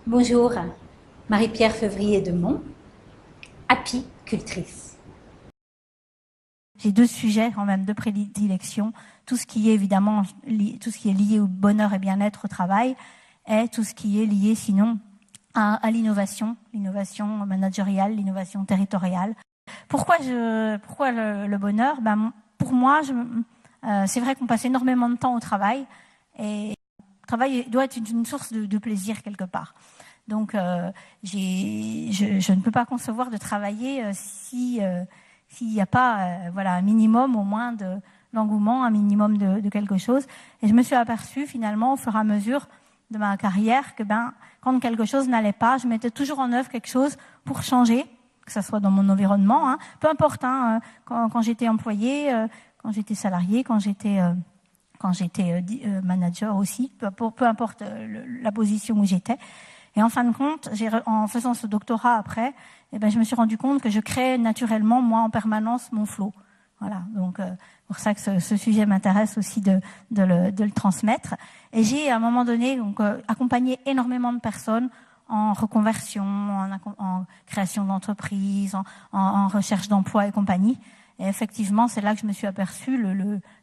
Bonjour, Marie-Pierre Février de Mont, apicultrice. J'ai deux sujets quand même de prédilection, tout ce qui est évidemment tout ce qui est lié au bonheur et bien-être au travail, et tout ce qui est lié sinon à l'innovation managériale, l'innovation territoriale. Pourquoi le bonheur? Pour moi, c'est vrai qu'on passe énormément de temps au travail, et le travail doit être une source de plaisir quelque part. Donc, je ne peux pas concevoir de travailler s'il n'y a pas un minimum au moins d'engouement, un minimum de quelque chose. Et je me suis aperçue finalement au fur et à mesure de ma carrière que quand quelque chose n'allait pas, je mettais toujours en œuvre quelque chose pour changer, que ce soit dans mon environnement, peu importe, quand j'étais employée, quand j'étais salariée, quand j'étais manager aussi, peu importe la position où j'étais. Et en fin de compte, en faisant ce doctorat après, je me suis rendu compte que je créais naturellement, moi, en permanence, mon flow. Voilà. Donc, pour ça que ce sujet m'intéresse aussi de le transmettre. Et j'ai, à un moment donné, accompagné énormément de personnes en reconversion, en création d'entreprise, en recherche d'emploi et compagnie. Et effectivement, c'est là que je me suis aperçue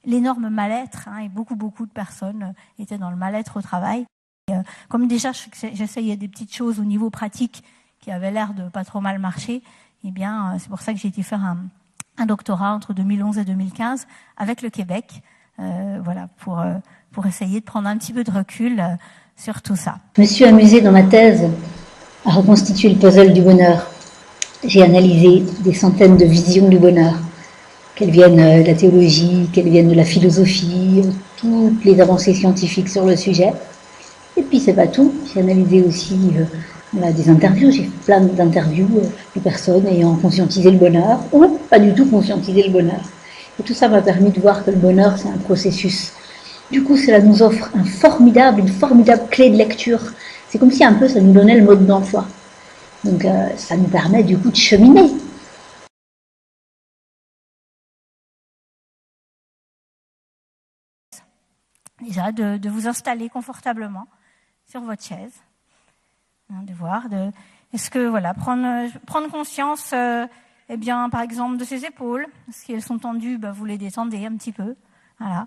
l'énorme mal-être, et beaucoup de personnes étaient dans le mal-être au travail. Comme déjà j'essayais des petites choses au niveau pratique qui avaient l'air de pas trop mal marcher, c'est pour ça que j'ai été faire un doctorat entre 2011 et 2015 avec le Québec, pour essayer de prendre un petit peu de recul sur tout ça. Je me suis amusée dans ma thèse à reconstituer le puzzle du bonheur. J'ai analysé des centaines de visions du bonheur, qu'elles viennent de la théologie, qu'elles viennent de la philosophie, toutes les avancées scientifiques sur le sujet. Et puis c'est pas tout, j'ai analysé aussi des interviews, j'ai fait plein d'interviews de personnes ayant conscientisé le bonheur ou pas du tout conscientisé le bonheur. Et tout ça m'a permis de voir que le bonheur c'est un processus. Du coup cela nous offre une formidable clé de lecture. C'est comme si un peu ça nous donnait le mode d'emploi. Donc ça nous permet du coup de cheminer. Déjà de vous installer confortablement sur votre chaise, de voir, est-ce que prendre conscience, par exemple de ses épaules, si elles sont tendues, vous les détendez un petit peu, voilà.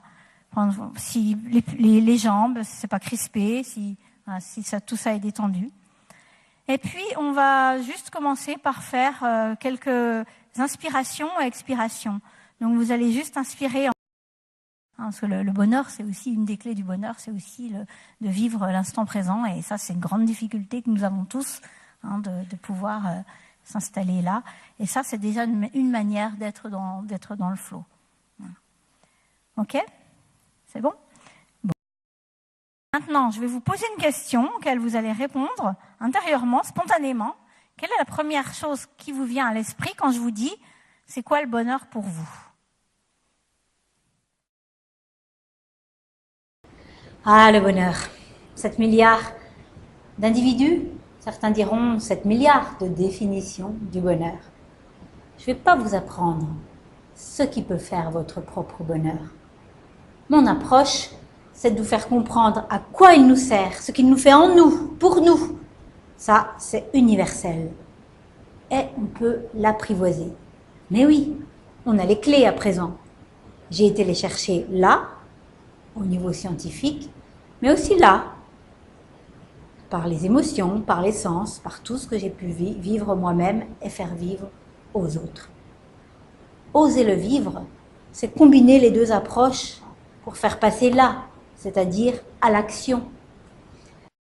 Si les jambes, si c'est pas crispé, si tout ça est détendu. Et puis on va juste commencer par faire quelques inspirations et expirations. Donc vous allez juste inspirer. Parce que le bonheur, c'est aussi une des clés du bonheur, c'est aussi de vivre l'instant présent. Et ça, c'est une grande difficulté que nous avons tous, de pouvoir s'installer là. Et ça, c'est déjà une manière d'être dans le flow. Voilà. Ok? C'est bon? Bon. Maintenant, je vais vous poser une question auquel vous allez répondre intérieurement, spontanément. Quelle est la première chose qui vous vient à l'esprit quand je vous dis « c'est quoi le bonheur pour vous ?» Ah, le bonheur. 7 milliards d'individus, certains diront 7 milliards de définitions du bonheur. Je ne vais pas vous apprendre ce qui peut faire votre propre bonheur. Mon approche, c'est de vous faire comprendre à quoi il nous sert, ce qu'il nous fait en nous, pour nous. Ça, c'est universel. Et on peut l'apprivoiser. Mais oui, on a les clés à présent. J'ai été les chercher là, au niveau scientifique, mais aussi là, par les émotions, par les sens, par tout ce que j'ai pu vivre moi-même et faire vivre aux autres. Oser le vivre, c'est combiner les deux approches pour faire passer là, c'est-à-dire à l'action.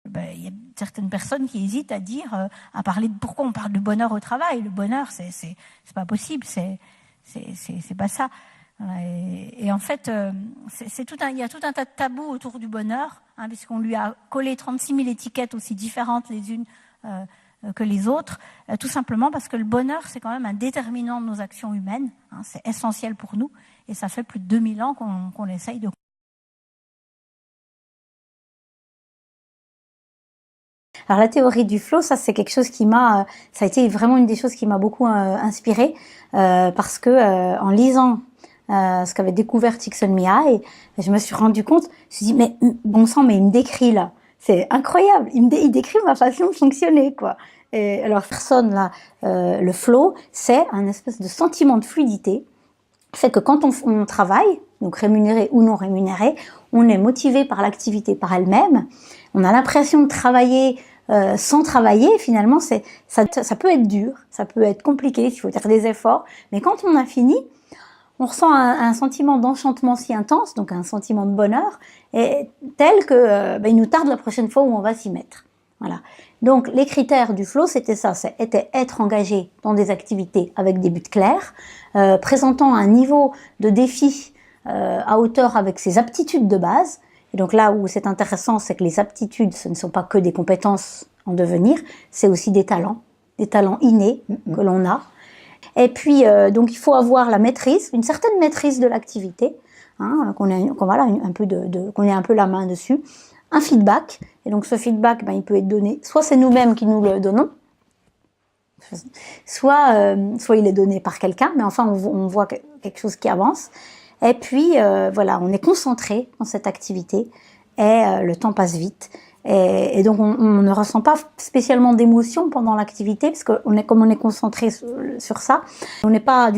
Il y a certaines personnes qui hésitent à parler de pourquoi on parle de bonheur au travail. Le bonheur, c'est pas possible, c'est pas ça. Et en fait, il y a tout un tas de tabous autour du bonheur, puisqu'on lui a collé 36 000 étiquettes aussi différentes les unes que les autres, tout simplement parce que le bonheur, c'est quand même un déterminant de nos actions humaines, c'est essentiel pour nous, et ça fait plus de 2000 ans qu'on essaye de... Alors la théorie du flow, ça c'est quelque chose ça a été vraiment une des choses qui m'a beaucoup inspirée, parce que en lisant ce qu'avait découvert Csikszentmihalyi, je me suis rendu compte, je me suis dit mais bon sang, mais il me décrit là, C'est incroyable. Il décrit ma façon de fonctionner, quoi. Et alors, personne là, le flow, c'est un espèce de sentiment de fluidité. Fait que quand on travaille, donc rémunéré ou non rémunéré, on est motivé par l'activité par elle-même. On a l'impression de travailler sans travailler. Finalement, ça peut être dur, ça peut être compliqué, il faut faire des efforts. Mais quand on a fini, on ressent un sentiment d'enchantement si intense, donc un sentiment de bonheur, et tel que il nous tarde la prochaine fois où on va s'y mettre. Voilà. Donc les critères du flow, c'était ça, c'était être engagé dans des activités avec des buts clairs, présentant un niveau de défi à hauteur avec ses aptitudes de base. Et donc là où c'est intéressant, c'est que les aptitudes, ce ne sont pas que des compétences en devenir, c'est aussi des talents innés que l'on a. Et puis, donc, il faut avoir la maîtrise, une certaine maîtrise de l'activité, hein, qu'on ait un peu la main dessus, un feedback. Et donc, ce feedback, il peut être donné, soit c'est nous-mêmes qui nous le donnons, soit il est donné par quelqu'un, mais enfin, on voit quelque chose qui avance. Et puis, voilà, on est concentré dans cette activité et le temps passe vite. Et donc, on ne ressent pas spécialement d'émotion pendant l'activité, parce que comme on est concentré sur ça, on n'est pas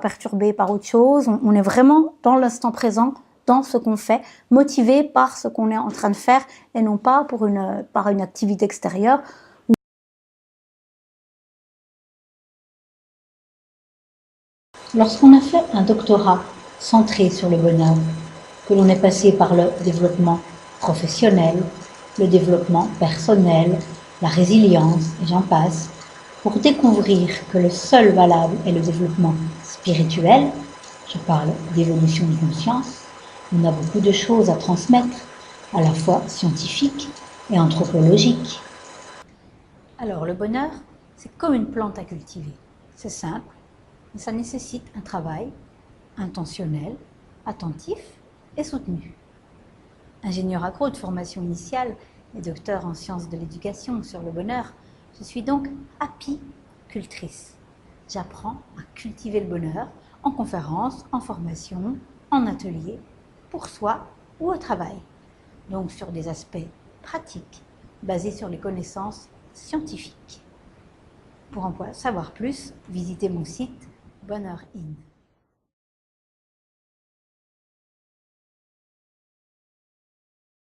perturbé par autre chose. On est vraiment dans l'instant présent, dans ce qu'on fait, motivé par ce qu'on est en train de faire, et non pas par une activité extérieure. Lorsqu'on a fait un doctorat centré sur le bonheur, que l'on est passé par le développement professionnel, le développement personnel, la résilience, et j'en passe, pour découvrir que le seul valable est le développement spirituel, je parle d'évolution de conscience, on a beaucoup de choses à transmettre, à la fois scientifiques et anthropologiques. Alors le bonheur, c'est comme une plante à cultiver. C'est simple, mais ça nécessite un travail intentionnel, attentif et soutenu. Ingénieur agro de formation initiale et docteur en sciences de l'éducation sur le bonheur, je suis donc apicultrice. J'apprends à cultiver le bonheur en conférences, en formation, en atelier, pour soi ou au travail. Donc sur des aspects pratiques, basés sur les connaissances scientifiques. Pour en savoir plus, visitez mon site Bonheur In.